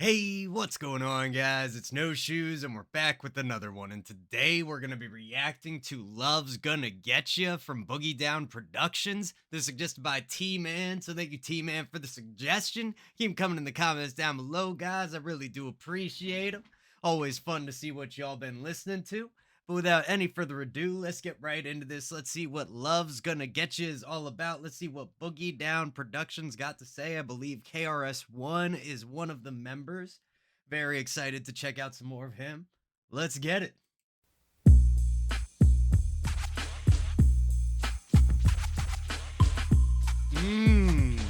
Hey, what's going on, guys? It's No Shoes, and we're back with another one. And today we're going to be reacting to Love's Gonna Get Ya from Boogie Down Productions. This is suggested by T-Man, so thank you, T-Man, for the suggestion. Keep 'em coming in the comments down below, guys. I really do appreciate them. Always fun to see what y'all been listening to. But without any further ado, let's get right into this. Let's see what Love's Gonna Get You is all about. Let's see what Boogie Down Productions got to say. I believe krs-one is one of the members. Very excited to check out some more of him. Let's get it. Mmm.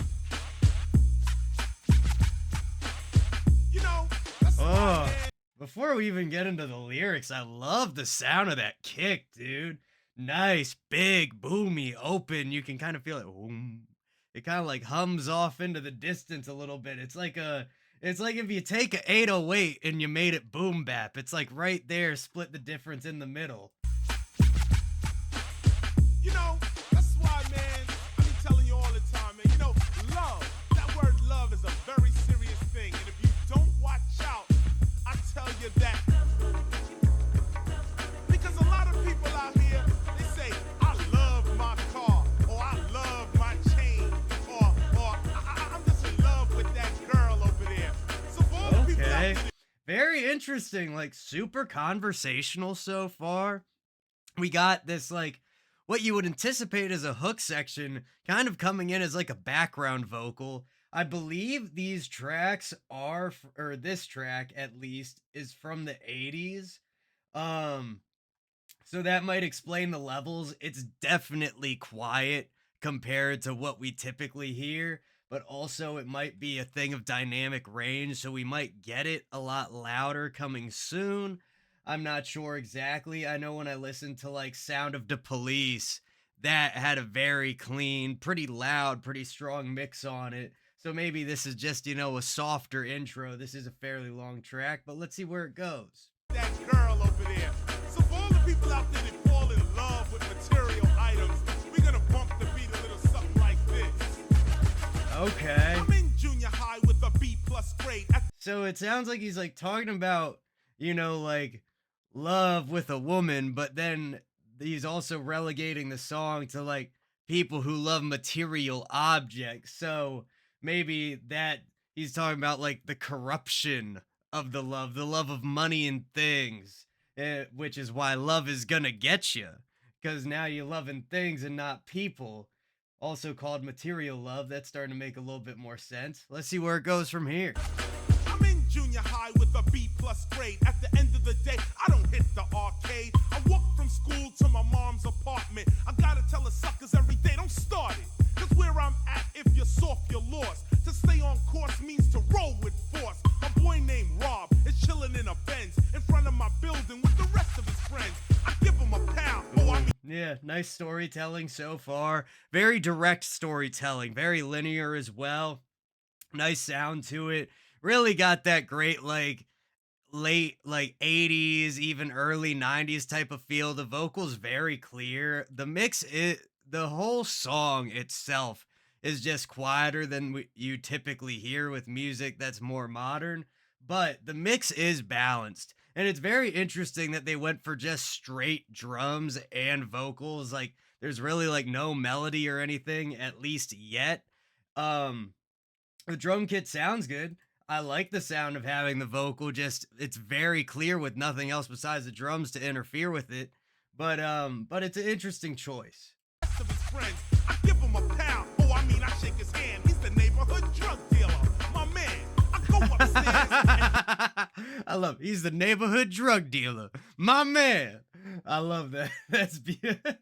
Oh. Before we even get into the lyrics, I love the sound of that kick, dude. Nice, big, boomy, open. You can kind of feel it. It kind of like hums off into the distance a little bit. It's like if you take a 808 and you made it boom bap. It's like right there, split the difference in the middle. That's why, man, I be telling you all the time, man. Love, that word love is a very serious thing. And if you don't watch out, I tell you that. Because a lot of people out here, they say, I love my car, or I love my chain, or I'm just in love with that girl over there. So for all the people out there, very interesting, like super conversational so far. We got this like what you would anticipate as a hook section kind of coming in as like a background vocal. I believe these tracks are, or this track at least, is from the 80s. So that might explain the levels. It's definitely quiet compared to what we typically hear, but also it might be a thing of dynamic range, so we might get it a lot louder coming soon. I'm not sure exactly. I know when I listened to like Sound of the Police, that had a very clean, pretty loud, pretty strong mix on it. So maybe this is just, a softer intro. This is a fairly long track, but let's see where it goes. that girl over there. So for all the people out there that fall in love with material items, we're gonna bump the beat a little something like this. Okay. I'm in junior high with a B+ grade. So it sounds like he's like talking about, like love with a woman, but then he's also relegating the song to like people who love material objects. So maybe that he's talking about like the corruption of the love of money and things, which is why love is gonna get you, because now you're loving things and not people. Also called material love. That's starting to make a little bit more sense. Let's see where it goes from here. I'm in junior high with a B+ grade. At the end of the day, I don't hit the arcade. I walk from school to my mom's apartment. I gotta tell the suckers every day, don't start it. Cause where I'm at, if you're soft, you're lost. To stay on course means to roll with force. A boy named Rob is chilling in a Benz in front of my building with the rest of his friends. I give him a pound. Yeah, nice storytelling so far. Very direct storytelling. Very linear as well. Nice sound to it. Really got that great, like, late, like, 80s, even early 90s type of feel. The vocals very clear. The whole song itself is just quieter than you typically hear with music that's more modern. But the mix is balanced. And it's very interesting that they went for just straight drums and vocals. Like, there's really, like, no melody or anything, at least yet. The drum kit sounds good. I like the sound of having the vocal, just it's very clear with nothing else besides the drums to interfere with it. But it's an interesting choice. Of his friends, I give him a pound. I shake his hand. He's the neighborhood drug dealer. My man, I go upstairs. I love it. He's the neighborhood drug dealer. My man. I love that. That's beautiful.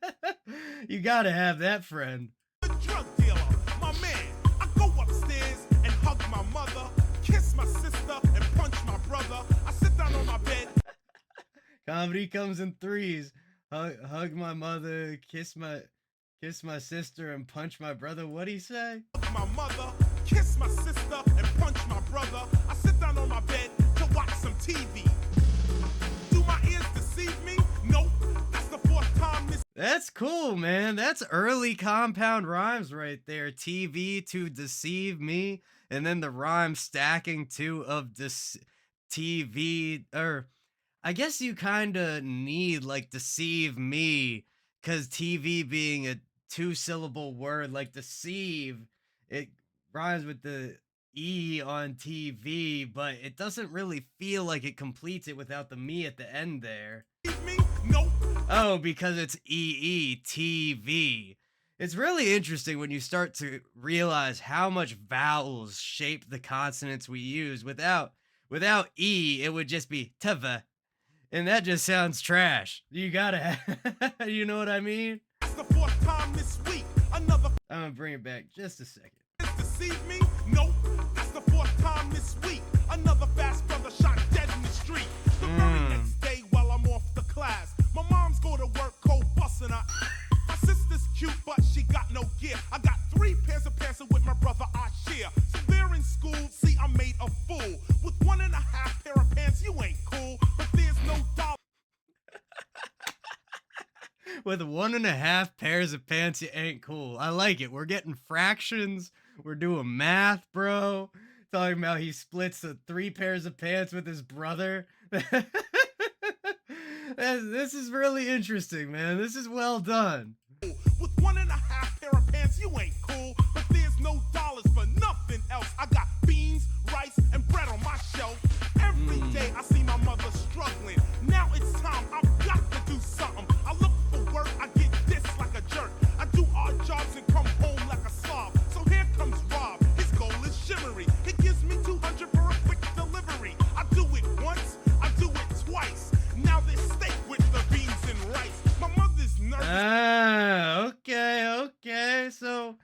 You gotta have that friend. Drug dealer. My man, I go upstairs and hug my mother, kiss my sister, and punch my brother. I sit down on my bed. Comedy comes in threes. Hug my mother, kiss my sister, and punch my brother. What'd he say? My mother, kiss my sister, and punch my brother. I sit down on my bed to watch some TV. Do my ears deceive me? Nope. That's the fourth time this. That's cool, man. That's early compound rhymes right there. TV to deceive me, and then the rhyme stacking two of this TV, or I guess you kind of need like deceive me, because TV being a two-syllable word, like deceive, it rhymes with the E on TV, but it doesn't really feel like it completes it without the me at the end there. Me? Nope. Oh, because it's EETV. It's really interesting when you start to realize how much vowels shape the consonants we use. Without E, it would just be tv, and that just sounds trash. You gotta you know what I mean? That's the fourth time this week. Another I'm gonna bring it back just a second. deceive me? Nope. That's the fourth time this week. Another fast brother shot dead in the street. The very next day while I'm off the class, my mom's go to work cold busting her. My sister's cute, but she got no gear. I got 3 pairs of pants and with my brother I share. So they're in school, see I made a fool. With 1.5 pair of pants, you ain't cool. But there's no dollar. With 1.5 pairs of pants, you ain't cool. I like it. We're getting fractions. We're doing math, bro. Talking about he splits the 3 pairs of pants with his brother. This is really interesting, man. This is well done. With 1.5 pair of pants, you ain't cool. But there's no dollars for nothing else. I got beans, rice, and bread on my shelf. Every day I see my mother struggling. Now it's time, I've got to do something. I look for work, I get this like a jerk. I do odd jobs and come home like a slob. So here comes Rob, his goal is shimmery. He gives me 200 for a quick delivery. I do it once, I do it twice. Now there's steak with the beans and rice. My mother's nervous. Okay. So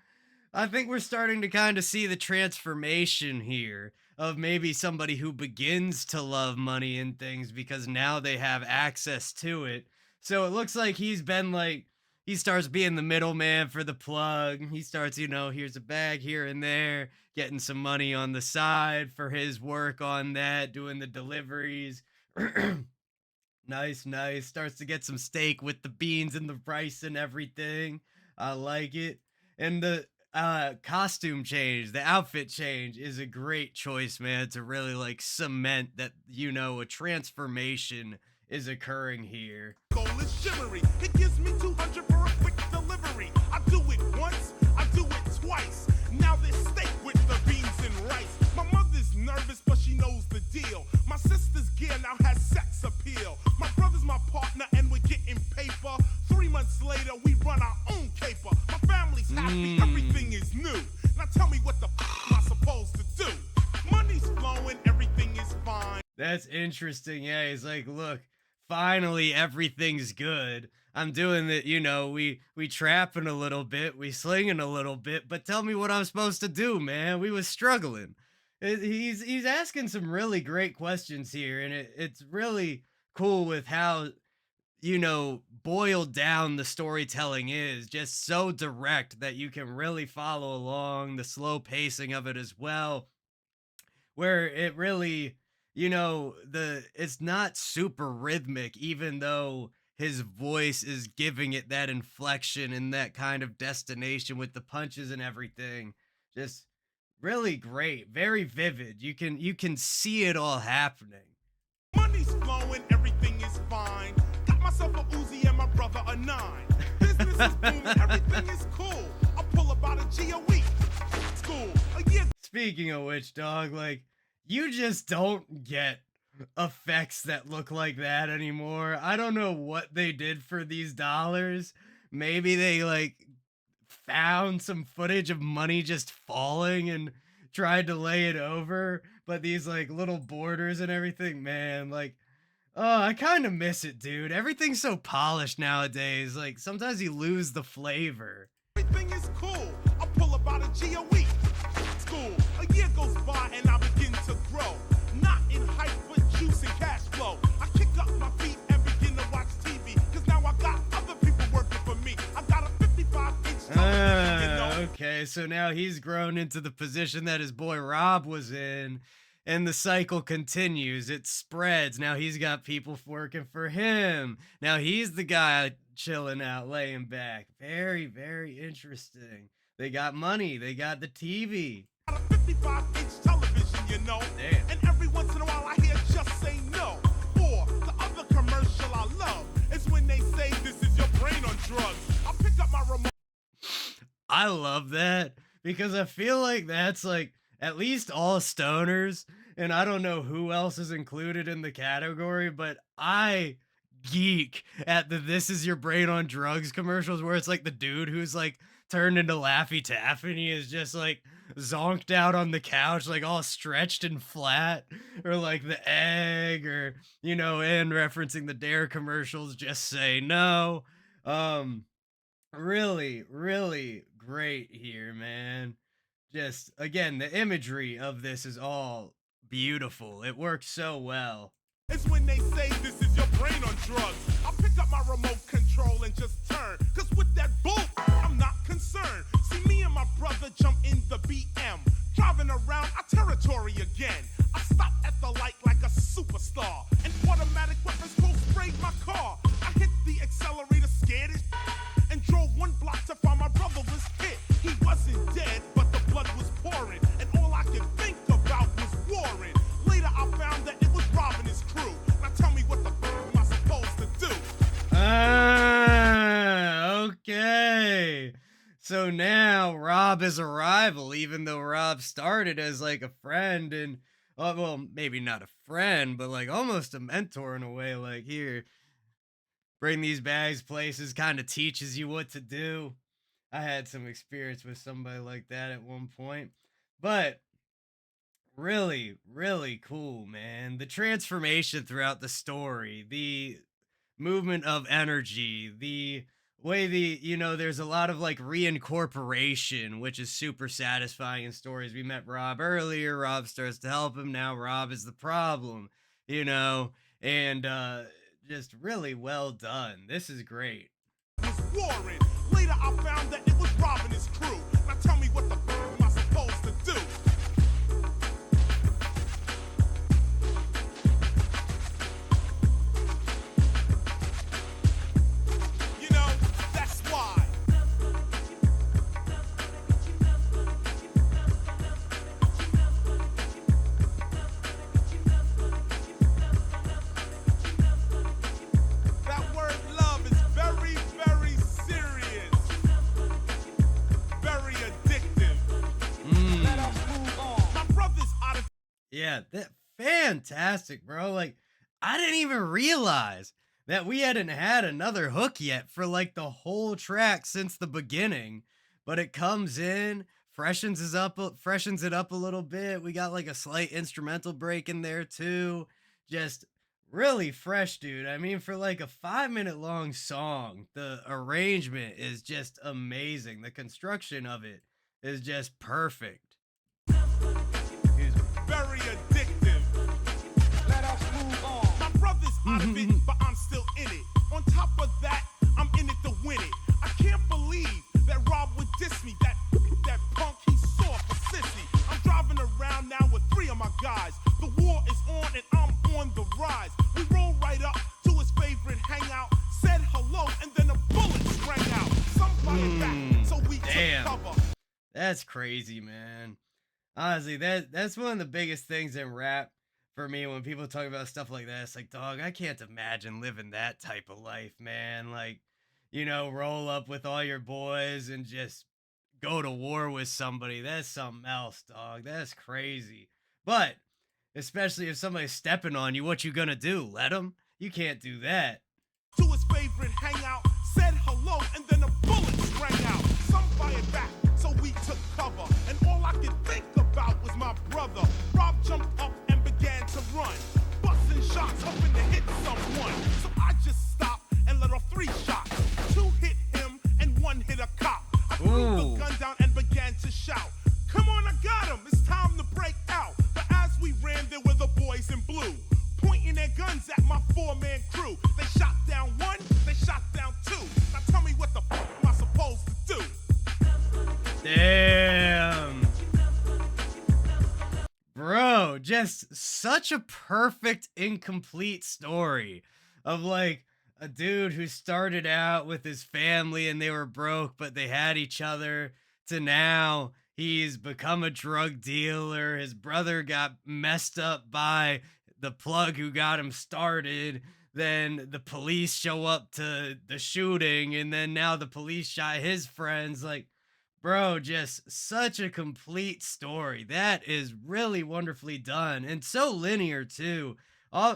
I think we're starting to kind of see the transformation here of maybe somebody who begins to love money and things because now they have access to it. So it looks like he's been like, he starts being the middleman for the plug. He starts, here's a bag here and there, getting some money on the side for his work on that, doing the deliveries. Nice. Starts to get some steak with the beans and the rice and everything. I like it. And the costume change, the outfit change is a great choice, man, to really like cement that, a transformation is occurring here. Goal is shimmery. It gives me 200 for a quick delivery. I do it once, I do it twice. Now there's steak with the beans and rice. My mother's nervous, but she knows the deal. My sister's gear now has sex appeal. My brother's my partner, and we're getting paper. 3 months later, we run our own caper. My family's happy, everything is new. Now tell me what the am I supposed to do? Money's flowing, everything is fine. That's interesting. Yeah, he's like, look, finally everything's good. I'm doing that, we trapping a little bit, we slinging a little bit, but tell me what I'm supposed to do, man. We was struggling. He's asking some really great questions here, and it's really cool with how boiled down the storytelling is, just so direct that you can really follow along, the slow pacing of it as well, where it really, it's not super rhythmic, even though his voice is giving it that inflection and that kind of destination with the punches and everything. Just really great, very vivid. You can see it all happening. Money's flowing, everything is fine. Got myself a Uzi and my brother a 9. Business is booming, everything is cool. I pull about a G a week. School, a year. Speaking of which, dog, like, you just don't get effects that look like that anymore. I don't know what they did for these dollars. Maybe they like found some footage of money just falling and tried to lay it over, but these like little borders and everything, man, like, oh, I kind of miss it, dude. Everything's so polished nowadays. Like sometimes you lose the flavor. Everything is cool. I pull about a G a week. School, a year goes by and I begin to grow. Not in hype, but juice and cash flow. I kick up my feet and begin to watch TV. Cause now I got other people working for me. I got a 55-inch television, Okay, so now he's grown into the position that his boy Rob was in. And the cycle continues. It spreads. Now he's got people working for him. Now he's the guy chilling out, laying back. Very, very interesting. They got money. They got the TV. Got a 55-inch television, you know. Damn. And every once in a while I hear just say no. Or the other commercial I love is when they say this is your brain on drugs. I pick up my remote. I love that because I feel like that's like at least all stoners, and I don't know who else is included in the category, but I geek at the "This is your brain on drugs" commercials where it's like the dude who's like turned into Laffy Taffy and he is just like zonked out on the couch, like all stretched and flat, or like the egg, or and referencing the Dare commercials, just say no. Um, Really, really great here, man. Just again, the imagery of this is all beautiful. It works so well. It's when they say this is your brain on drugs. I pick up my remote control and just turn. Cause with that bull, I'm not concerned. See me and my brother jump in the BM. Driving around our territory again. I stop at the light like a superstar. And automatic weapons cold sprayed my car. I hit the accelerator scared as and drove one block to find my brother was hit. He wasn't dead, but the blood was pouring. And all I could think about was Warren. Later I found that it was Rob and his crew. Now tell me what the am I supposed to do? Okay. So now Rob is a rival, even though Rob started as like a friend and, well, maybe not a friend, but like almost a mentor in a way. Like, here, bring these bags places, kind of teaches you what to do. I had some experience with somebody like that at one point, but really, really cool, man. The transformation throughout the story, the movement of energy, the way there's a lot of like reincorporation, which is super satisfying in stories. We met Rob earlier. Rob starts to help him. Now Rob is the problem, and just really well done. This is great. Was Warren. Later I found that it was Rob and his crew. Now tell me what the am I supposed to do? You know, that's why. That word love is very, very serious. Very addictive. Let us move on. My brother's out of Yeah, that fantastic, bro. Like, I didn't even realize that we hadn't had another hook yet for like the whole track since the beginning. But it comes in, freshens it up a little bit. We got like a slight instrumental break in there too. Just really fresh, dude. I mean, for like a 5 minute long song, the arrangement is just amazing. The construction of it is just perfect. Excuse me. very addictive. Let us move on. My brother's out of it, but I'm still in it. On top of that, I'm in it to win it. I can't believe that Rob would diss me. That punk, he's soft, a sissy. I'm driving around now with 3 of my guys. The war is on and I'm on the rise. We roll right up to his favorite hangout. Said hello and then a bullet sprang out. Some fired back, so we Damn. took cover. That's crazy, man. Honestly, that's one of the biggest things in rap for me when people talk about stuff like that. It's like, dog, I can't imagine living that type of life, man. Like, roll up with all your boys and just go to war with somebody. That's something else, dog. That's crazy. But especially if somebody's stepping on you, what you gonna do? Let them? You can't do that. To his favorite hangout, said hello, and then a bullet sprang out. Some fired back, so we took cover. And all I could think about was my brother. Rob jumped up and began to run, busting shots, hoping to hit someone. So I just stopped and let off 3 shots. 2 hit him and 1 hit a cop. I threw the gun down and began to shout, "Come on, I got him, it's time to break out." But as we ran, there were the boys in blue, pointing their guns at my 4-man crew. They shot down 1, they shot down 2. Now tell me what the fuck am I supposed to do? Damn. Bro, just such a perfect incomplete story of like a dude who started out with his family and they were broke, but they had each other, to now he's become a drug dealer. His brother got messed up by the plug who got him started. Then the police show up to the shooting, and then now the police shot his friends. Like, bro, just such a complete story. That is really wonderfully done and so linear too.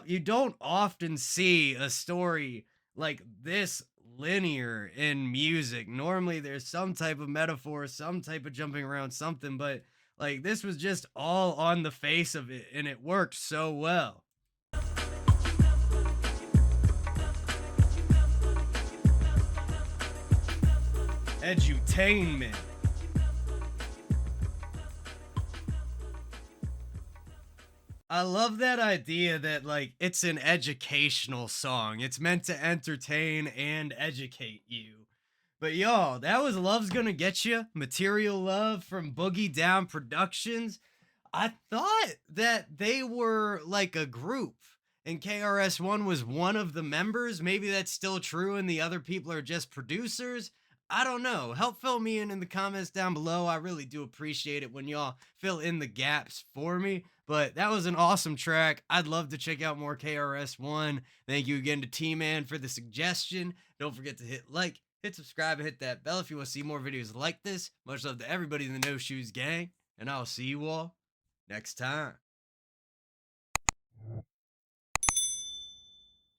You don't often see a story like this linear in music. Normally there's some type of metaphor, some type of jumping around something, but like this was just all on the face of it and it worked so well. Edutainment. I love that idea that like it's an educational song. It's meant to entertain and educate you. But y'all, that was Love's Gonna Get You, Material Love from Boogie Down Productions. I thought that they were like a group and KRS-One was one of the members. Maybe that's still true and the other people are just producers. I don't know. Help fill me in the comments down below. I really do appreciate it when y'all fill in the gaps for me. But that was an awesome track. I'd love to check out more KRS-One. Thank you again to T-Man for the suggestion. Don't forget to hit like, hit subscribe, and hit that bell if you want to see more videos like this. Much love to everybody in the No Shoes Gang, and I'll see you all next time.